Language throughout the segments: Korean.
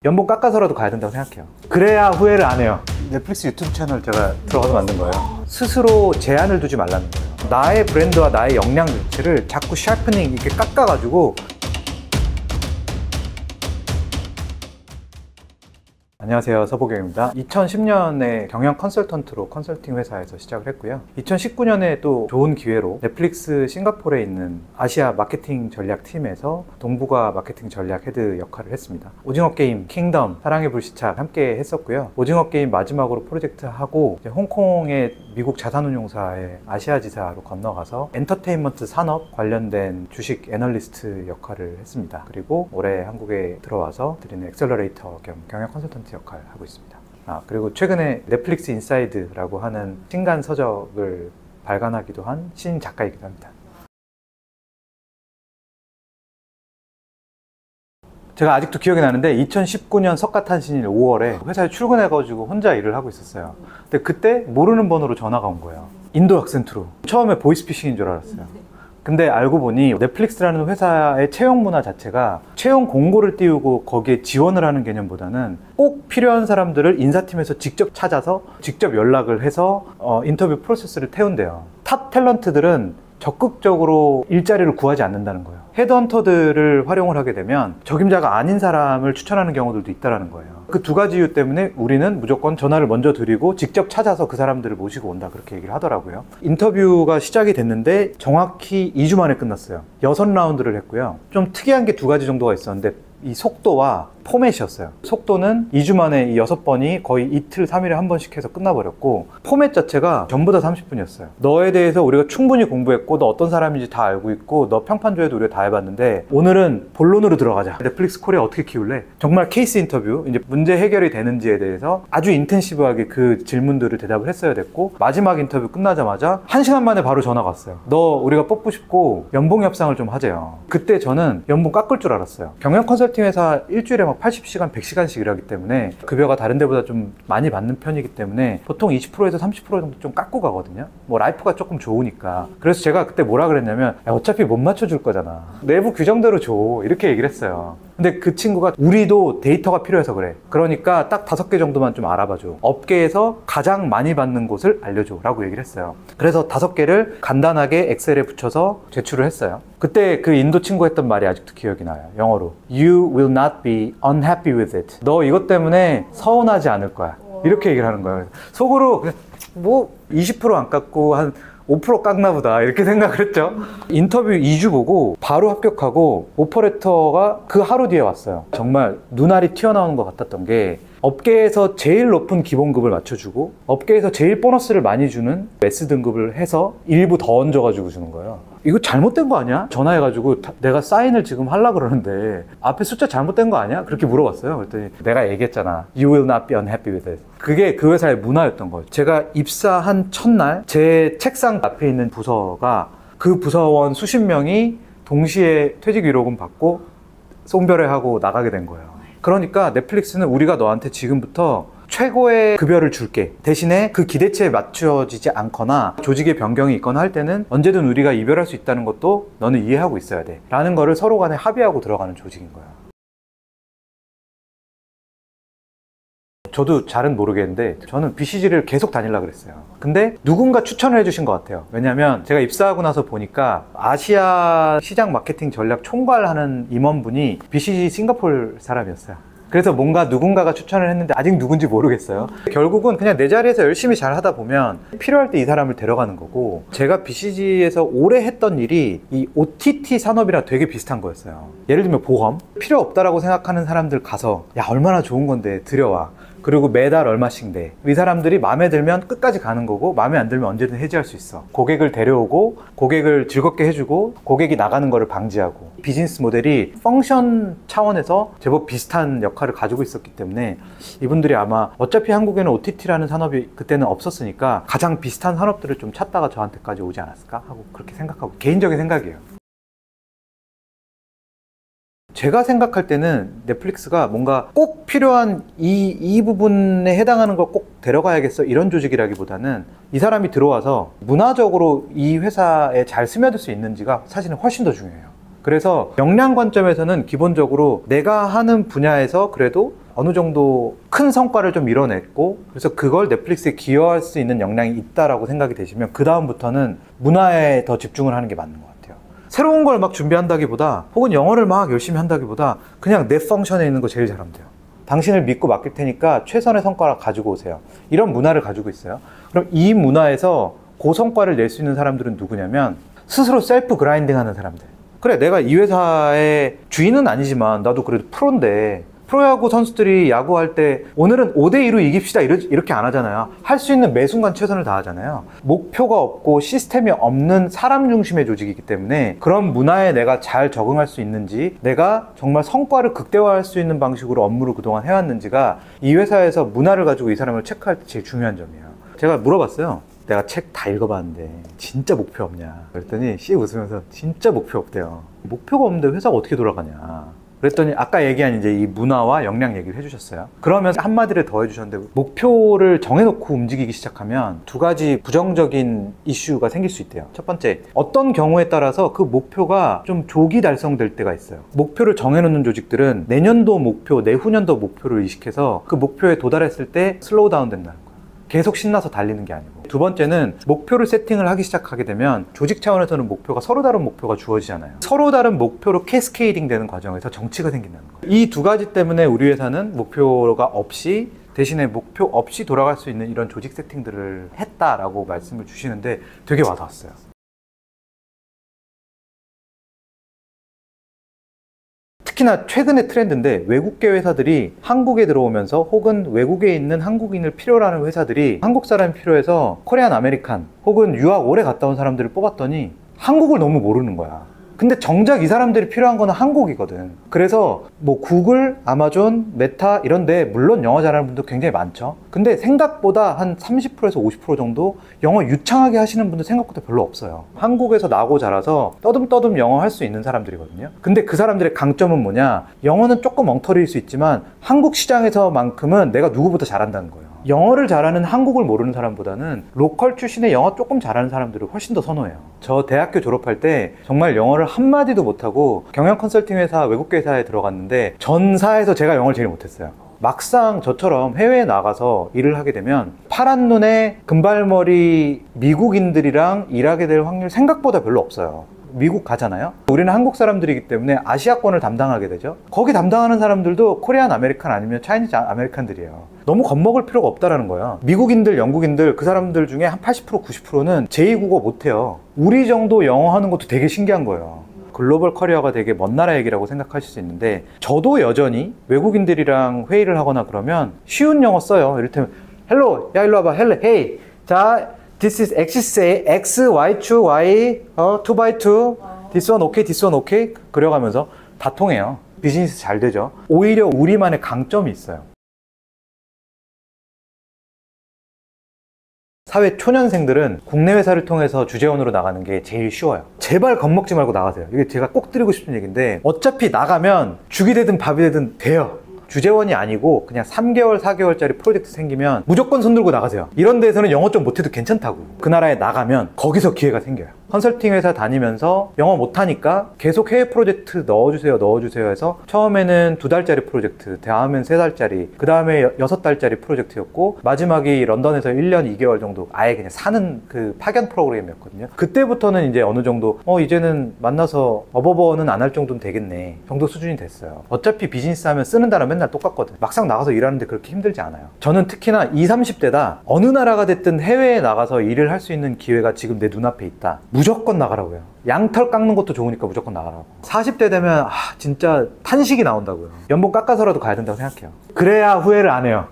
연봉 깎아서라도 가야 된다고 생각해요. 그래야 후회를 안 해요. 넷플릭스 유튜브 채널 제가 들어가서 만든 거예요. 스스로 제한을 두지 말라는 거예요. 나의 브랜드와 나의 역량 자체를 자꾸 샤프닝 이렇게 깎아가지고. 안녕하세요, 서보경입니다. 2010년에 경영 컨설턴트로 컨설팅 회사에서 시작을 했고요. 2019년에 또 좋은 기회로 넷플릭스 싱가포르에 있는 아시아 마케팅 전략 팀에서 동북아 마케팅 전략 헤드 역할을 했습니다. 오징어 게임, 킹덤, 사랑의 불시착 함께 했었고요. 오징어 게임 마지막으로 프로젝트 하고 홍콩의 미국 자산운용사의 아시아 지사로 건너가서 엔터테인먼트 산업 관련된 주식 애널리스트 역할을 했습니다. 그리고 올해 한국에 들어와서 드리는 엑셀러레이터 겸 경영 컨설턴트 역할을 하고 있습니다. 그리고 최근에 넷플릭스 인사이드라고 하는 신간 서적을 발간하기도 한 신 작가이기도 합니다. 제가 아직도 기억이 나는데 2019년 석가탄신일 5월에 회사에 출근해가지고 혼자 일을 하고 있었어요. 근데 그때 모르는 번호로 전화가 온 거예요. 인도 악센트로. 처음에 보이스피싱인 줄 알았어요. 근데 알고 보니 넷플릭스라는 회사의 채용 문화 자체가 채용 공고를 띄우고 거기에 지원을 하는 개념보다는 꼭 필요한 사람들을 인사팀에서 직접 찾아서 직접 연락을 해서 인터뷰 프로세스를 태운대요. 탑 탤런트들은 적극적으로 일자리를 구하지 않는다는 거예요. 헤드헌터들을 활용을 하게 되면 적임자가 아닌 사람을 추천하는 경우들도 있다는 거예요. 그 두 가지 이유 때문에 우리는 무조건 전화를 먼저 드리고 직접 찾아서 그 사람들을 모시고 온다, 그렇게 얘기를 하더라고요. 인터뷰가 시작이 됐는데 정확히 2주 만에 끝났어요. 6라운드를 했고요. 좀 특이한 게 두 가지 정도가 있었는데 이 속도와 포맷이었어요. 속도는 2주 만에 이 6번이 거의 이틀, 3일에 한 번씩 해서 끝나버렸고, 포맷 자체가 전부 다 30분이었어요. 너에 대해서 우리가 충분히 공부했고 너 어떤 사람인지 다 알고 있고 너 평판조회도 우리가 다 해봤는데 오늘은 본론으로 들어가자. 넷플릭스 코리아 어떻게 키울래? 정말 케이스 인터뷰, 이제 문제 해결이 되는지에 대해서 아주 인텐시브하게 그 질문들을 대답을 했어야 됐고, 마지막 인터뷰 끝나자마자 1시간 만에 바로 전화가 왔어요. 너 우리가 뽑고 싶고 연봉 협상을 좀 하재요. 그때 저는 연봉 깎을 줄 알았어요. 경영 컨설팅 회사 일주일에 막 80시간, 100시간씩 일하기 때문에 급여가 다른 데보다 좀 많이 받는 편이기 때문에 보통 20%에서 30% 정도 좀 깎고 가거든요. 뭐 라이프가 조금 좋으니까. 그래서 제가 그때 뭐라 그랬냐면, 어차피 못 맞춰줄 거잖아, 내부 규정대로 줘, 이렇게 얘기를 했어요. 근데 그 친구가 우리도 데이터가 필요해서 그래, 그러니까 딱 5개 정도만 좀 알아봐줘, 업계에서 가장 많이 받는 곳을 알려줘 라고 얘기를 했어요. 그래서 5개를 간단하게 엑셀에 붙여서 제출을 했어요. 그때 그 인도 친구 했던 말이 아직도 기억이 나요. 영어로 You will not be unhappy with it. 너 이것 때문에 서운하지 않을 거야, 이렇게 얘기를 하는 거예요. 속으로 그냥 뭐 20% 안 깎고 한 5% 깎나 보다, 이렇게 생각을 했죠. 인터뷰 2주 보고 바로 합격하고 오퍼레터가 그 하루 뒤에 왔어요. 정말 눈알이 튀어나오는 것 같았던 게, 업계에서 제일 높은 기본급을 맞춰주고 업계에서 제일 보너스를 많이 주는 S 등급을 해서 일부 더 얹어가지고 주는 거예요. 이거 잘못된 거 아니야? 전화해가지고 내가 사인을 지금 하려고 그러는데 앞에 숫자 잘못된 거 아니야? 그렇게 물어봤어요. 그랬더니 내가 얘기했잖아, You will not be unhappy with it. 그게 그 회사의 문화였던 거예요. 제가 입사한 첫날 제 책상 앞에 있는 부서가, 그 부서원 수십 명이 동시에 퇴직 위로금 받고 송별회하고 나가게 된 거예요. 그러니까 넷플릭스는 우리가 너한테 지금부터 최고의 급여를 줄게, 대신에 그 기대치에 맞춰지지 않거나 조직의 변경이 있거나 할 때는 언제든 우리가 이별할 수 있다는 것도 너는 이해하고 있어야 돼 라는 거를 서로 간에 합의하고 들어가는 조직인 거야. 저도 잘은 모르겠는데 저는 BCG를 계속 다니려고 그랬어요. 근데 누군가 추천을 해주신 것 같아요. 왜냐면 제가 입사하고 나서 보니까 아시아 시장 마케팅 전략 총괄하는 임원분이 BCG 싱가포르 사람이었어요. 그래서 뭔가 누군가가 추천을 했는데 아직 누군지 모르겠어요. 결국은 그냥 내 자리에서 열심히 잘 하다 보면 필요할 때 이 사람을 데려가는 거고, 제가 BCG에서 오래 했던 일이 이 OTT 산업이랑 되게 비슷한 거였어요. 예를 들면 보험, 필요 없다라고 생각하는 사람들 가서 야 얼마나 좋은 건데 들여와, 그리고 매달 얼마씩 내. 이 사람들이 마음에 들면 끝까지 가는 거고 마음에 안 들면 언제든 해지할 수 있어. 고객을 데려오고 고객을 즐겁게 해주고 고객이 나가는 거를 방지하고. 비즈니스 모델이 펑션 차원에서 제법 비슷한 역할을 가지고 있었기 때문에 이분들이 아마 어차피 한국에는 OTT라는 산업이 그때는 없었으니까 가장 비슷한 산업들을 좀 찾다가 저한테까지 오지 않았을까 하고 그렇게 생각하고, 개인적인 생각이에요. 제가 생각할 때는 넷플릭스가 뭔가 꼭 필요한 이 부분에 해당하는 걸 꼭 데려가야겠어 이런 조직이라기보다는 이 사람이 들어와서 문화적으로 이 회사에 잘 스며들 수 있는지가 사실은 훨씬 더 중요해요. 그래서 역량 관점에서는 기본적으로 내가 하는 분야에서 그래도 어느 정도 큰 성과를 좀 이뤄냈고 그래서 그걸 넷플릭스에 기여할 수 있는 역량이 있다라고 생각이 되시면 그 다음부터는 문화에 더 집중을 하는 게 맞는 것 같아요. 새로운 걸 막 준비한다기보다 혹은 영어를 막 열심히 한다기보다 그냥 내 펑션에 있는 거 제일 잘하면 돼요. 당신을 믿고 맡길 테니까 최선의 성과를 가지고 오세요. 이런 문화를 가지고 있어요. 그럼 이 문화에서 고성과를 낼 수 있는 사람들은 누구냐면 스스로 셀프 그라인딩 하는 사람들. 그래, 내가 이 회사의 주인은 아니지만 나도 그래도 프로인데 프로야구 선수들이 야구할 때 오늘은 5대2로 이깁시다 이렇게 안 하잖아요. 할 수 있는 매 순간 최선을 다하잖아요. 목표가 없고 시스템이 없는 사람 중심의 조직이기 때문에 그런 문화에 내가 잘 적응할 수 있는지, 내가 정말 성과를 극대화할 수 있는 방식으로 업무를 그동안 해왔는지가 이 회사에서 문화를 가지고 이 사람을 체크할 때 제일 중요한 점이에요. 제가 물어봤어요. 내가 책 다 읽어봤는데 진짜 목표 없냐? 그랬더니 씩 웃으면서 진짜 목표 없대요. 목표가 없는데 회사가 어떻게 돌아가냐? 그랬더니 아까 얘기한 이제 이 문화와 역량 얘기를 해주셨어요. 그러면서 한마디를 더 해주셨는데, 목표를 정해놓고 움직이기 시작하면 두 가지 부정적인 이슈가 생길 수 있대요. 첫 번째, 어떤 경우에 따라서 그 목표가 좀 조기 달성될 때가 있어요. 목표를 정해놓는 조직들은 내년도 목표, 내후년도 목표를 의식해서 그 목표에 도달했을 때 슬로우 다운 된다는 거예요. 계속 신나서 달리는 게 아니고. 두 번째는 목표를 세팅을 하기 시작하게 되면 조직 차원에서는 목표가 서로 다른 목표가 주어지잖아요. 서로 다른 목표로 캐스케이딩 되는 과정에서 정치가 생긴다는 거예요. 이 두 가지 때문에 우리 회사는 목표가 없이, 대신에 목표 없이 돌아갈 수 있는 이런 조직 세팅들을 했다라고 말씀을 주시는데 되게 와닿았어요. 특히나 최근의 트렌드인데, 외국계 회사들이 한국에 들어오면서 혹은 외국에 있는 한국인을 필요로 하는 회사들이 한국 사람이 필요해서 코리안 아메리칸 혹은 유학 오래 갔다 온 사람들을 뽑았더니 한국을 너무 모르는 거야. 근데 정작 이 사람들이 필요한 거는 한국이거든. 그래서 뭐 구글, 아마존, 메타 이런데 물론 영어 잘하는 분도 굉장히 많죠. 근데 생각보다 한 30%에서 50% 정도 영어 유창하게 하시는 분들 생각보다 별로 없어요. 한국에서 나고 자라서 떠듬떠듬 영어 할 수 있는 사람들이거든요. 근데 그 사람들의 강점은 뭐냐? 영어는 조금 엉터리일 수 있지만 한국 시장에서만큼은 내가 누구보다 잘한다는 거예요. 영어를 잘하는 한국을 모르는 사람보다는 로컬 출신의 영어 조금 잘하는 사람들을 훨씬 더 선호해요. 저 대학교 졸업할 때 정말 영어를 한마디도 못하고 경영 컨설팅 회사, 외국계 회사에 들어갔는데 전사에서 제가 영어를 제일 못했어요. 막상 저처럼 해외에 나가서 일을 하게 되면 파란 눈에 금발머리 미국인들이랑 일하게 될 확률 생각보다 별로 없어요. 미국 가잖아요. 우리는 한국 사람들이기 때문에 아시아권을 담당하게 되죠. 거기 담당하는 사람들도 코리안 아메리칸 아니면 차이니즈 아메리칸들이에요. 너무 겁먹을 필요가 없다라는 거야. 미국인들, 영국인들 그 사람들 중에 한 80%, 90%는 제2국어 못해요. 우리 정도 영어 하는 것도 되게 신기한 거예요. 글로벌 커리어가 되게 먼 나라 얘기라고 생각하실 수 있는데, 저도 여전히 외국인들이랑 회의를 하거나 그러면 쉬운 영어 써요. 이를테면 헬로, 야 일로 와봐, 헬로, 헤이, 자 this is x, y, 2, y, 2x2, this one okay, this one okay 그려가면서 다 통해요. 비즈니스 잘 되죠. 오히려 우리만의 강점이 있어요. 사회 초년생들은 국내 회사를 통해서 주재원으로 나가는 게 제일 쉬워요. 제발 겁먹지 말고 나가세요. 이게 제가 꼭 드리고 싶은 얘기인데, 어차피 나가면 죽이 되든 밥이 되든 돼요. 주재원이 아니고 그냥 3개월, 4개월짜리 프로젝트 생기면 무조건 손 들고 나가세요. 이런 데에서는 영어 좀 못해도 괜찮다고. 그 나라에 나가면 거기서 기회가 생겨요. 컨설팅 회사 다니면서 영어 못하니까 계속 해외 프로젝트 넣어주세요 해서 처음에는 2달짜리 프로젝트, 다음엔 3달짜리, 그 다음에 6달짜리 프로젝트였고, 마지막이 런던에서 1년 2개월 정도 아예 그냥 사는 그 파견 프로그램이었거든요. 그때부터는 이제 어느 정도 이제는 만나서 어버버는 안 할 정도는 되겠네 정도 수준이 됐어요. 어차피 비즈니스 하면 쓰는 단어 맨날 똑같거든. 막상 나가서 일하는데 그렇게 힘들지 않아요. 저는 특히나 20, 30대다 어느 나라가 됐든 해외에 나가서 일을 할 수 있는 기회가 지금 내 눈앞에 있다. 무조건 나가라고요. 양털 깎는 것도 좋으니까 무조건 나가라고. 40대 되면 진짜 탄식이 나온다고요. 연봉 깎아서라도 가야 된다고 생각해요. 그래야 후회를 안 해요.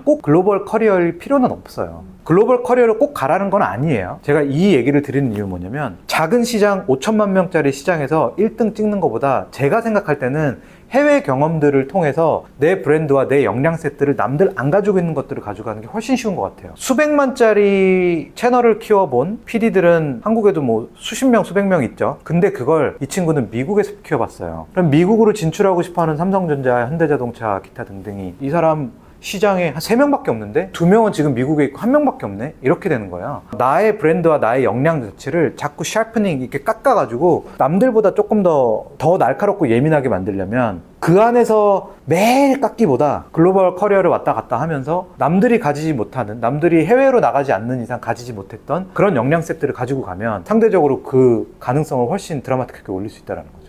꼭 글로벌 커리어일 필요는 없어요. 글로벌 커리어를 꼭 가라는 건 아니에요. 제가 이 얘기를 드리는 이유는 뭐냐면, 작은 시장 5천만 명짜리 시장에서 1등 찍는 것보다 제가 생각할 때는 해외 경험들을 통해서 내 브랜드와 내 역량 세트를 남들 안 가지고 있는 것들을 가져가는 게 훨씬 쉬운 것 같아요. 수백만짜리 채널을 키워본 PD들은 한국에도 뭐 수십 명, 수백 명 있죠. 근데 그걸 이 친구는 미국에서 키워봤어요. 그럼 미국으로 진출하고 싶어하는 삼성전자, 현대자동차, 기타 등등이 이 사람 시장에 한 3명밖에 없는데 2명은 지금 미국에 있고 1명밖에 없네? 이렇게 되는 거야. 나의 브랜드와 나의 역량 자체를 자꾸 샤프닝 이렇게 깎아가지고 남들보다 조금 더 날카롭고 예민하게 만들려면 그 안에서 매일 깎기보다 글로벌 커리어를 왔다 갔다 하면서 남들이 가지지 못하는, 남들이 해외로 나가지 않는 이상 가지지 못했던 그런 역량 셋들을 가지고 가면 상대적으로 그 가능성을 훨씬 드라마틱하게 올릴 수 있다는 거죠.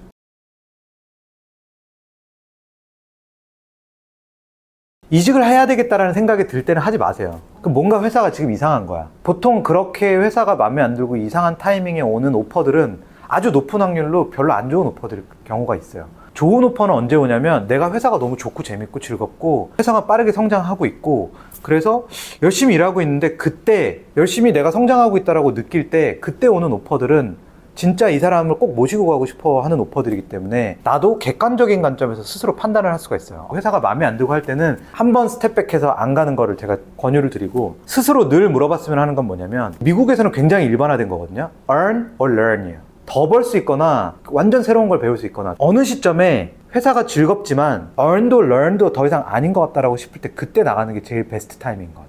이직을 해야 되겠다라는 생각이 들 때는 하지 마세요. 뭔가 회사가 지금 이상한 거야. 보통 그렇게 회사가 마음에 안 들고 이상한 타이밍에 오는 오퍼들은 아주 높은 확률로 별로 안 좋은 오퍼들 경우가 있어요. 좋은 오퍼는 언제 오냐면 내가 회사가 너무 좋고 재밌고 즐겁고 회사가 빠르게 성장하고 있고 그래서 열심히 일하고 있는데 그때 열심히 내가 성장하고 있다라고 느낄 때 그때 오는 오퍼들은 진짜 이 사람을 꼭 모시고 가고 싶어 하는 오퍼들이기 때문에 나도 객관적인 관점에서 스스로 판단을 할 수가 있어요. 회사가 마음에 안 들고 할 때는 한번 스텝백해서 안 가는 거를 제가 권유를 드리고 스스로 늘 물어봤으면 하는 건 뭐냐면 미국에서는 굉장히 일반화된 거거든요. earn or learn이에요. 더 벌 수 있거나 완전 새로운 걸 배울 수 있거나 어느 시점에 회사가 즐겁지만 earn도 learn도 더 이상 아닌 것 같다라고 싶을 때 그때 나가는 게 제일 베스트 타이밍인 것 같아요.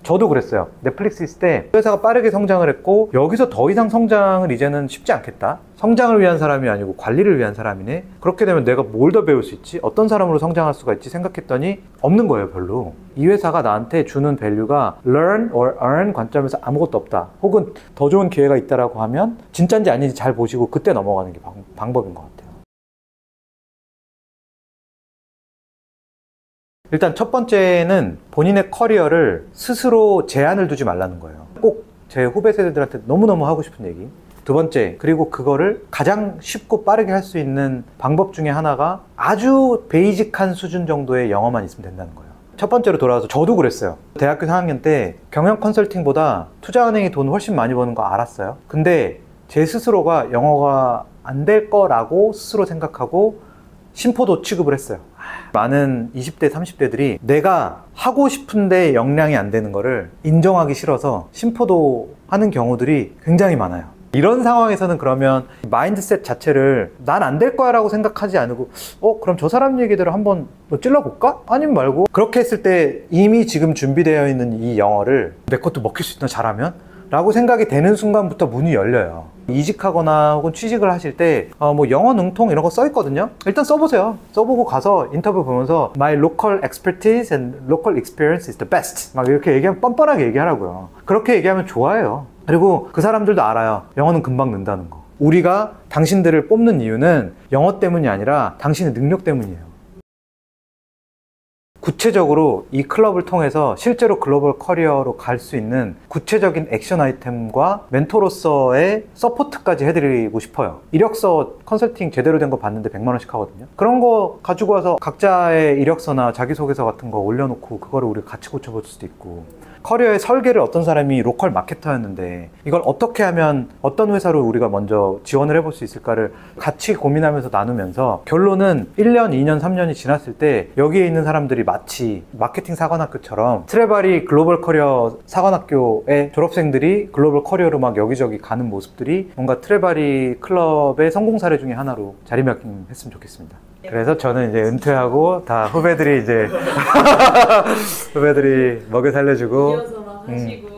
저도 그랬어요. 넷플릭스 있을 때 회사가 빠르게 성장을 했고 여기서 더 이상 성장을 이제는 쉽지 않겠다. 성장을 위한 사람이 아니고 관리를 위한 사람이네. 그렇게 되면 내가 뭘 더 배울 수 있지? 어떤 사람으로 성장할 수가 있지? 생각했더니 없는 거예요, 별로. 이 회사가 나한테 주는 밸류가 learn or earn 관점에서 아무것도 없다. 혹은 더 좋은 기회가 있다라고 하면 진짜인지 아닌지 잘 보시고 그때 넘어가는 게 방법인 것 같아요. 일단 첫 번째는 본인의 커리어를 스스로 제한을 두지 말라는 거예요. 꼭 제 후배 세대들한테 너무너무 하고 싶은 얘기. 두 번째, 그리고 그거를 가장 쉽고 빠르게 할 수 있는 방법 중에 하나가 아주 베이직한 수준 정도의 영어만 있으면 된다는 거예요. 첫 번째로 돌아와서 저도 그랬어요. 대학교 4학년 때 경영 컨설팅보다 투자은행이 돈 훨씬 많이 버는 거 알았어요. 근데 제 스스로가 영어가 안 될 거라고 스스로 생각하고 심포도 취급을 했어요. 많은 20대, 30대들이 내가 하고 싶은데 역량이 안 되는 거를 인정하기 싫어서 심포도 하는 경우들이 굉장히 많아요. 이런 상황에서는 그러면 마인드셋 자체를 난 안 될 거야 라고 생각하지 않고 그럼 저 사람 얘기대로 한번 찔러볼까? 아니면 말고 그렇게 했을 때 이미 지금 준비되어 있는 이 영어를 내 것도 먹힐 수 있나 잘하면? 라고 생각이 되는 순간부터 문이 열려요. 이직하거나 혹은 취직을 하실 때 뭐 영어 능통 이런 거 써 있거든요. 일단 써보세요. 써보고 가서 인터뷰 보면서 My local expertise and local experience is the best 막 이렇게 얘기하면 뻔뻔하게 얘기하라고요. 그렇게 얘기하면 좋아해요. 그리고 그 사람들도 알아요. 영어는 금방 는다는 거. 우리가 당신들을 뽑는 이유는 영어 때문이 아니라 당신의 능력 때문이에요. 구체적으로 이 클럽을 통해서 실제로 글로벌 커리어로 갈 수 있는 구체적인 액션 아이템과 멘토로서의 서포트까지 해드리고 싶어요. 이력서 컨설팅 제대로 된 거 봤는데 100만 원씩 하거든요. 그런 거 가지고 와서 각자의 이력서나 자기소개서 같은 거 올려놓고 그거를 우리가 같이 고쳐볼 수도 있고, 커리어의 설계를 어떤 사람이 로컬 마케터였는데 이걸 어떻게 하면 어떤 회사로 우리가 먼저 지원을 해볼 수 있을까를 같이 고민하면서 나누면서 결론은 1년, 2년, 3년이 지났을 때 여기에 있는 사람들이 마치 마케팅 사관학교처럼 트레바리 글로벌 커리어 사관학교의 졸업생들이 글로벌 커리어로 막 여기저기 가는 모습들이 뭔가 트레바리 클럽의 성공 사례 중에 하나로 자리매김했으면 좋겠습니다. 그래서 저는 이제 은퇴하고 다 후배들이 이제 후배들이 먹여 살려주고 이어서 하시고요.